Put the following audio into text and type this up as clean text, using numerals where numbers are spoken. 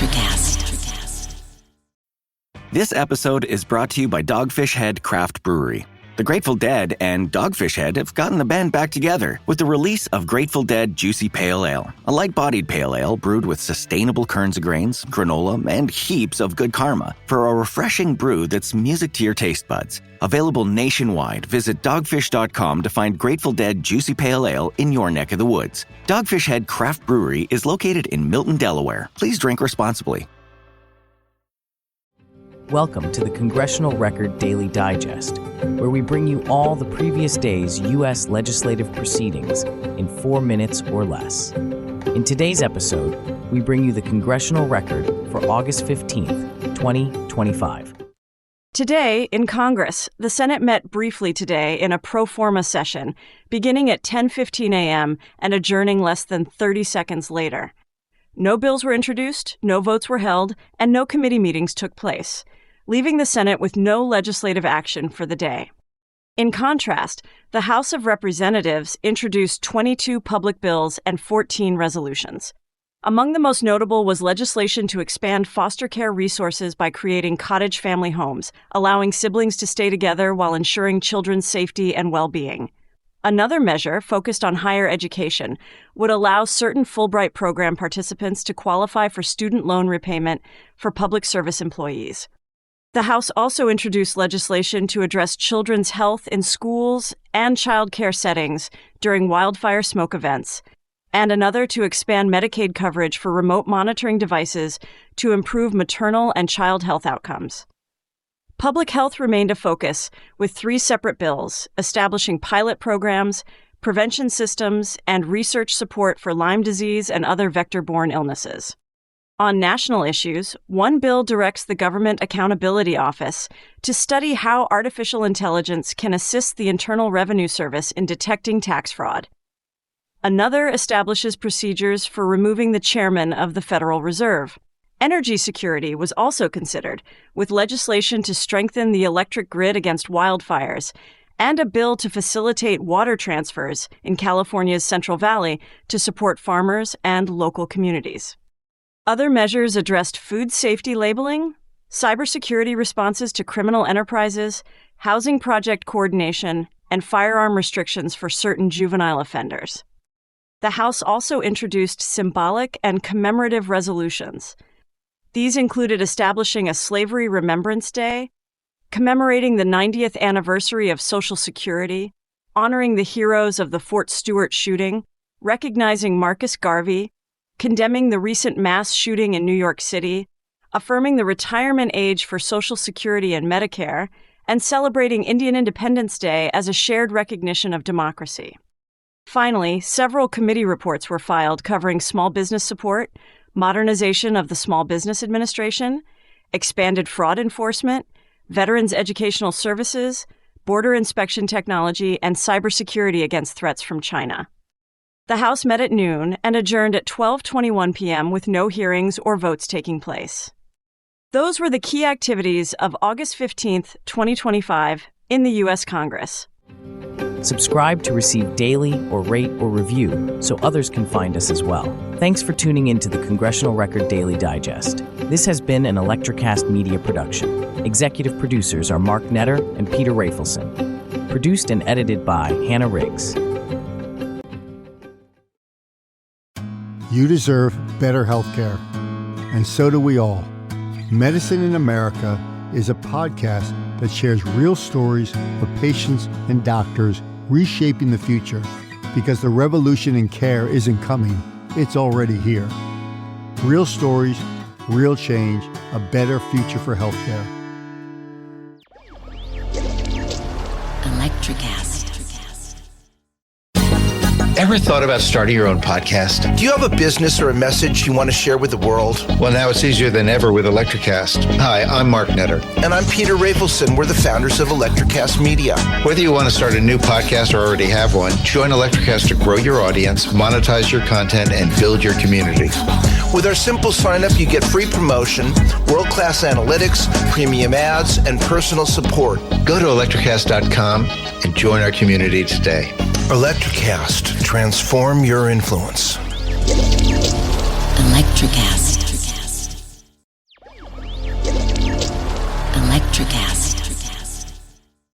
ElectraCast. This episode is brought to you by Dogfish Head Craft Brewery. The Grateful Dead and Dogfish Head have gotten the band back together with the release of Grateful Dead Juicy Pale Ale, a light-bodied pale ale brewed with sustainable kernels of grains, granola, and heaps of good karma for a refreshing brew that's music to your taste buds. Available nationwide, visit dogfish.com to find Grateful Dead Juicy Pale Ale in your neck of the woods. Dogfish Head Craft Brewery is located in Milton, Delaware. Please drink responsibly. Welcome to the Congressional Record Daily Digest, where we bring you all the previous day's U.S. legislative proceedings in 4 minutes or less. In today's episode, we bring you the Congressional Record for August 15th, 2025. Today, in Congress, the Senate met briefly today in a pro forma session, beginning at 10:15 a.m. and adjourning less than 30 seconds later. No bills were introduced, no votes were held, and no committee meetings took place, leaving the Senate with no legislative action for the day. In contrast, the House of Representatives introduced 22 public bills and 14 resolutions. Among the most notable was legislation to expand foster care resources by creating cottage family homes, allowing siblings to stay together while ensuring children's safety and well-being. Another measure, focused on higher education, would allow certain Fulbright program participants to qualify for student loan repayment for public service employees. The House also introduced legislation to address children's health in schools and child care settings during wildfire smoke events, and another to expand Medicaid coverage for remote monitoring devices to improve maternal and child health outcomes. Public health remained a focus, with 3 separate bills establishing pilot programs, prevention systems, and research support for Lyme disease and other vector-borne illnesses. On national issues, one bill directs the Government Accountability Office to study how artificial intelligence can assist the Internal Revenue Service in detecting tax fraud. Another establishes procedures for removing the chairman of the Federal Reserve. Energy security was also considered, with legislation to strengthen the electric grid against wildfires, and a bill to facilitate water transfers in California's Central Valley to support farmers and local communities. Other measures addressed food safety labeling, cybersecurity responses to criminal enterprises, housing project coordination, and firearm restrictions for certain juvenile offenders. The House also introduced symbolic and commemorative resolutions. These included establishing a Slavery Remembrance Day, commemorating the 90th anniversary of Social Security, honoring the heroes of the Fort Stewart shooting, recognizing Marcus Garvey, condemning the recent mass shooting in New York City, affirming the retirement age for Social Security and Medicare, and celebrating Indian Independence Day as a shared recognition of democracy. Finally, several committee reports were filed covering small business support, modernization of the Small Business Administration, expanded fraud enforcement, veterans' educational services, border inspection technology, and cybersecurity against threats from China. The House met at noon and adjourned at 12:21 p.m. with no hearings or votes taking place. Those were the key activities of August 15th, 2025, in the U.S. Congress. Subscribe to receive daily or rate or review so others can find us as well. Thanks for tuning in to the Congressional Record Daily Digest. This has been an ElectraCast media production. Executive producers are Mark Netter and Peter Rafelson. Produced and edited by Hannah Riggs. You deserve better health care, and so do we all. Medicine in America is a podcast that shares real stories of patients and doctors reshaping the future, because the revolution in care isn't coming, it's already here. Real stories, real change, a better future for healthcare. ElectraCast. Ever thought about starting your own podcast? Do you have a business or a message you want to share with the world? Well, now it's easier than ever with ElectraCast. Hi, I'm Mark Netter. And I'm Peter Rafelson. We're the founders of ElectraCast Media. Whether you want to start a new podcast or already have one, join ElectraCast to grow your audience, monetize your content, and build your community. With our simple sign-up, you get free promotion, world-class analytics, premium ads, and personal support. Go to electracast.com and join our community today. ElectraCast. Transform your influence. ElectraCast. ElectraCast.